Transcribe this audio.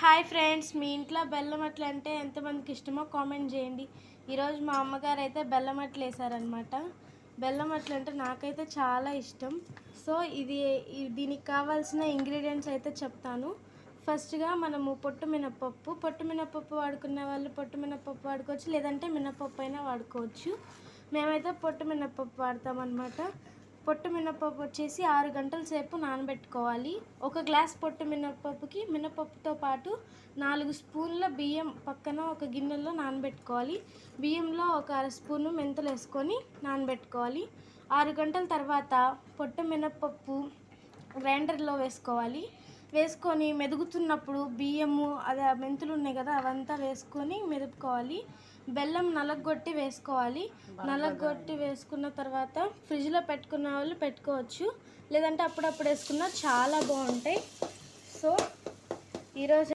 Hi friends, మీ ఇంట్లో బెల్లం అట్లు అంటే ఎంతమందికి ఇష్టమో కామెంట్ చేయండి. ఈరోజు మా అమ్మగారు అయితే బెల్లం అట్లు వేసారనమాట. బెల్లం అట్లు అంటే నాకైతే చాలా ఇష్టం. సో దీనికి కావాల్సిన ఇంగ్రీడియంట్స్ అయితే చెప్తాను. ఫస్ట్గా మనము పొట్టు మినపప్పు వాడుకునే వాళ్ళు పొట్టు మినపప్పు వాడుకోవచ్చు, లేదంటే మినపప్పు అయినా వాడుకోవచ్చు. మేమైతే పొట్టు మినపప్పు వాడతామన్నమాట. పొట్టు మినపప్పు వచ్చేసి 6 గంటల సేపు నానబెట్టుకోవాలి. ఒక గ్లాస్ పొట్టు మినపప్పుకి మినపప్పుతో పాటు 4 స్పూన్ల బియ్యం పక్కన ఒక గిన్నెలో నానబెట్టుకోవాలి. బియ్యంలో ఒక అర స్పూను మెంతులు వేసుకొని నానబెట్టుకోవాలి. 6 గంటల తర్వాత పొట్టు మినపప్పు గ్రైండర్లో వేసుకొని మెదుగుతున్నప్పుడు బియ్యము అదే మెంతులు ఉన్నాయి కదా, అవంతా వేసుకొని మెదుపుకోవాలి. బెల్లం నలగొట్టి వేసుకోవాలి. నలగొట్టి వేసుకున్న తర్వాత ఫ్రిడ్జ్లో పెట్టుకున్న వాళ్ళు పెట్టుకోవచ్చు, లేదంటే అప్పుడప్పుడు వేసుకున్నా చాలా బాగుంటాయి. సో ఈరోజు